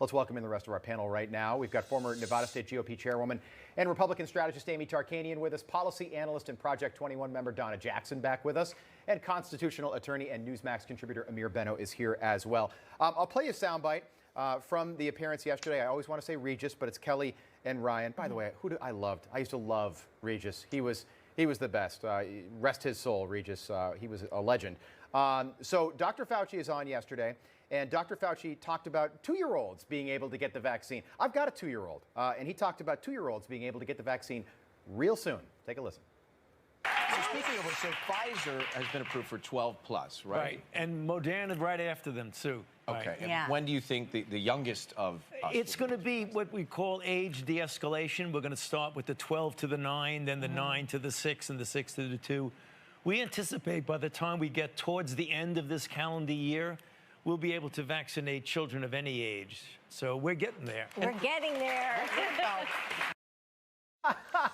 Let's welcome in the rest of our panel right now. We've got former Nevada State GOP chairwoman and Republican strategist Amy Tarkanian with us, policy analyst and Project 21 member Donna Jackson back with us, and constitutional attorney and Newsmax contributor Amir Benno is here as well. I'll play you a soundbite from the appearance yesterday. I always want to say Regis, but it's Kelly and Ryan. By the way, I used to love Regis. He was the best. Rest his soul, Regis. He was a legend. So Dr. Fauci is on yesterday, and Dr. Fauci talked about 2-year-olds being able to get the vaccine. I've got a 2-year-old, and he talked about 2-year-olds being able to get the vaccine real soon. Take a listen. So speaking of which, so Pfizer has been approved for 12 plus, right? Right, and Moderna right after them, too. Okay, Right. and when do you think the youngest of us It's going to be what we call age de-escalation. We're going to start with the 12 to the 9, then the 9 to the 6, and the 6 to the 2. We anticipate by the time we get towards the end of this calendar year, we'll be able to vaccinate children of any age. So we're getting there. We're getting there.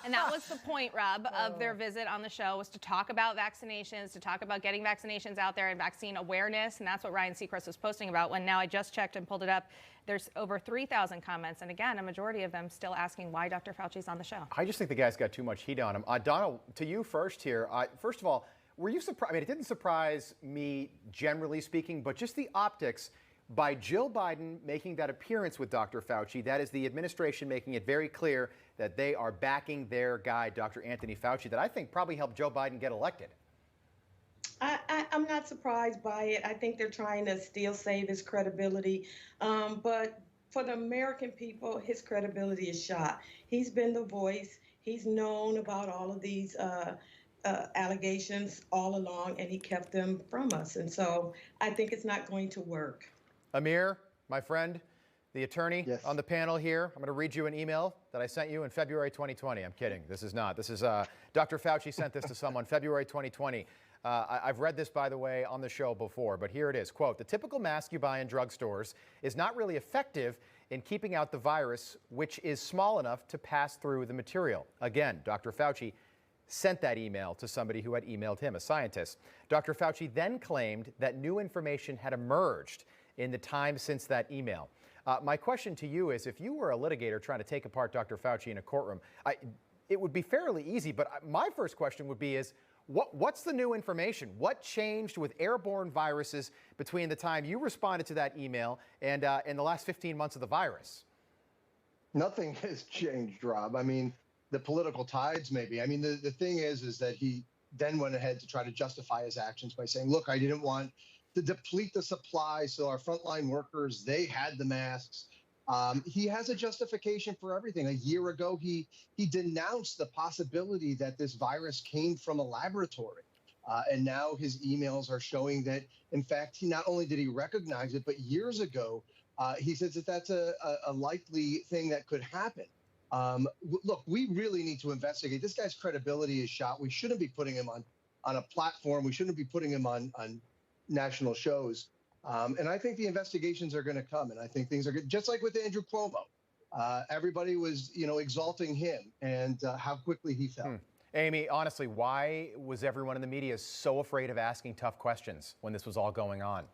And that was the point, Rob, of their visit on the show, was to talk about vaccinations, to talk about getting vaccinations out there and vaccine awareness. And that's what Ryan Seacrest was posting about. When now I just checked and pulled it up, there's over 3,000 comments. And again, a majority of them still asking why Dr. Fauci's on the show. I just think the guy's got too much heat on him. Donna, to you first here. First of all, were you surprised? I mean, it didn't surprise me, generally speaking, but just the optics by Jill Biden making that appearance with Dr. Fauci. That is the administration making it very clear that they are backing their guy, Dr. Anthony Fauci, that I think probably helped Joe Biden get elected. I'm not surprised by it. I think they're trying to still save his credibility. But for the American people, his credibility is shot. He's been the voice. He's known about all of these allegations all along, and he kept them from us. And so I think it's not going to work. Amir, my friend, the attorney Yes. on the panel here. I'm going to read you an email that I sent you in February 2020. I'm kidding. This is not. This is Dr. Fauci sent this to someone February 2020. I've read this, by the way, on the show before, but here it is. Quote, the typical mask you buy in drugstores is not really effective in keeping out the virus, which is small enough to pass through the material. Again, Dr. Fauci sent that email to somebody who had emailed him, a scientist. Dr. Fauci then claimed that new information had emerged in the time since that email. My question to you is, if you were a litigator trying to take apart Dr. Fauci in a courtroom, it would be fairly easy, but my first question would be what's the new information? What changed with airborne viruses between the time you responded to that email and in the last 15 months of the virus? Nothing has changed, Rob. I mean, the political tides maybe. I mean, the thing is that he then went ahead to try to justify his actions by saying, look, I didn't want to deplete the supply, so our frontline workers, they had the masks. He has a justification for everything. A year ago, he denounced the possibility that this virus came from a laboratory. And now his emails are showing that, in fact, he not only did he recognize it, but years ago, he says that that's a likely thing that could happen. Look, we really need to investigate. This guy's credibility is shot. We shouldn't be putting him on a platform. We shouldn't be putting him on national shows. And I think the investigations are going to come. And I think things are good. Just like with Andrew Cuomo. Everybody was, exalting him and how quickly he fell. Amy, honestly, why was everyone in the media so afraid of asking tough questions when this was all going on?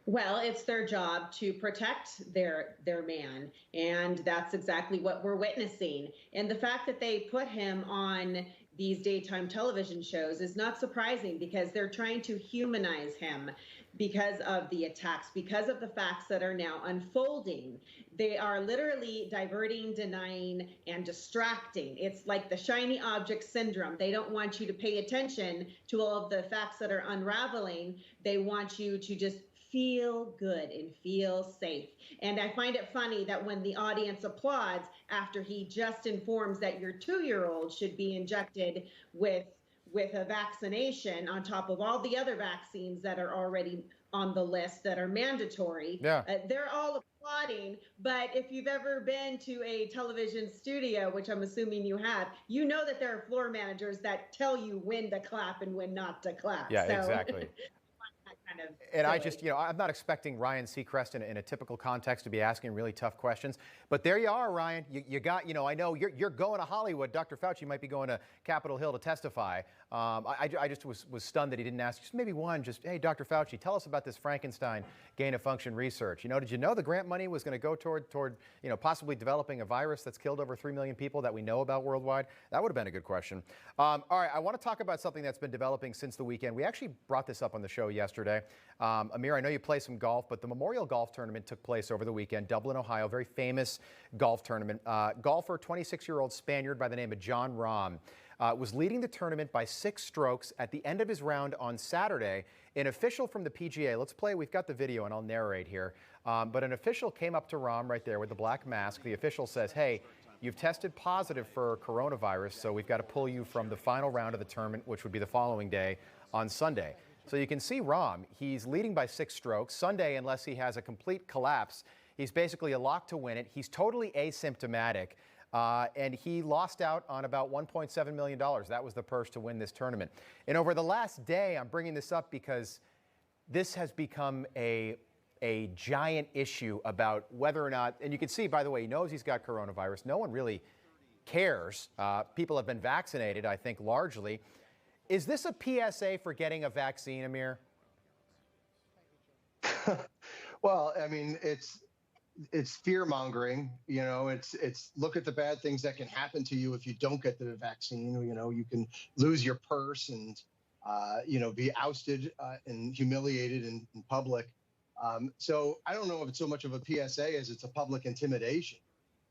Well, it's their job to protect their man, and that's exactly what we're witnessing. And the fact that they put him on these daytime television shows is not surprising, because they're trying to humanize him because of the attacks, because of the facts that are now unfolding. They are literally diverting, denying, and distracting. It's like the shiny object syndrome. They don't want you to pay attention to all of the facts that are unraveling. They want you to just feel good and feel safe. And I find it funny that when the audience applauds after he just informs that your 2-year-old should be injected with a vaccination on top of all the other vaccines that are already on the list that are mandatory, they're all applauding. But if you've ever been to a television studio, which I'm assuming you have, you know that there are floor managers that tell you when to clap and when not to clap. Yeah, so, exactly. kind of. And I silly. just, I'm not expecting Ryan Seacrest in a typical context to be asking really tough questions. But there you are, Ryan. You got, I know you're going to Hollywood. Dr. Fauci might be going to Capitol Hill to testify. I just was stunned that he didn't ask just maybe one, hey, Dr. Fauci, tell us about this Frankenstein gain-of-function research. Did you know the grant money was going to go toward possibly developing a virus that's killed over 3 million people that we know about worldwide? That would have been a good question. All right, I want to talk about something that's been developing since the weekend. We actually brought this up on the show yesterday. Amir, I know you play some golf, but the Memorial Golf Tournament took place over the weekend, Dublin, Ohio, very famous golf tournament. Golfer, 26-year-old Spaniard by the name of John Rahm, was leading the tournament by 6 strokes at the end of his round on Saturday. An official from the PGA, let's play, we've got the video and I'll narrate here, but an official came up to Rahm right there with the black mask. The official says, hey, you've tested positive for coronavirus, so we've got to pull you from the final round of the tournament, which would be the following day on Sunday. So you can see Rahm, he's leading by 6 strokes. Sunday, unless he has a complete collapse, he's basically a lock to win it. He's totally asymptomatic. And he lost out on about $1.7 million. That was the purse to win this tournament. And over the last day, I'm bringing this up because this has become a giant issue about whether or not, and you can see, by the way, he knows he's got coronavirus. No one really cares. People have been vaccinated, I think, largely. Is this a PSA for getting a vaccine, Amir? Well, I mean, it's fear mongering. It's look at the bad things that can happen to you if you don't get the vaccine. You can lose your purse and be ousted and humiliated in public. So I don't know if it's so much of a PSA as it's a public intimidation.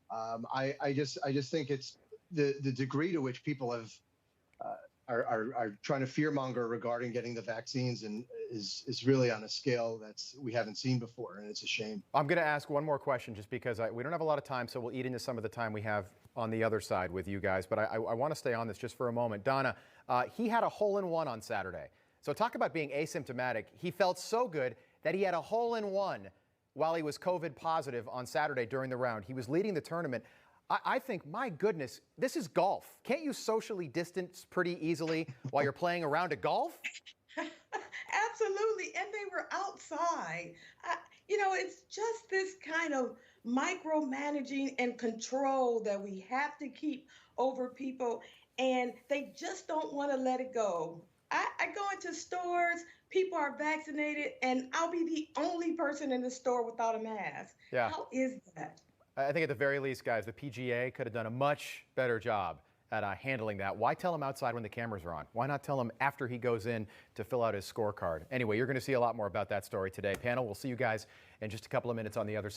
I just think it's the degree to which people have are trying to fearmonger regarding getting the vaccines and is really on a scale we haven't seen before, and it's a shame. I'm going to ask one more question just because we don't have a lot of time, so we'll eat into some of the time we have on the other side with you guys, but I want to stay on this just for a moment. Donna, he had a hole-in-one on Saturday. So talk about being asymptomatic. He felt so good that he had a hole-in-one while he was COVID positive on Saturday during the round. He was leading the tournament. I think, my goodness, this is golf. Can't you socially distance pretty easily while you're playing a round of golf? Absolutely. And they were outside. It's just this kind of micromanaging and control that we have to keep over people. And they just don't want to let it go. I go into stores, people are vaccinated, and I'll be the only person in the store without a mask. Yeah. How is that? I think at the very least, guys, the PGA could have done a much better job at handling that. Why tell him outside when the cameras are on? Why not tell him after he goes in to fill out his scorecard? Anyway, you're going to see a lot more about that story today. Panel, we'll see you guys in just a couple of minutes on the other side.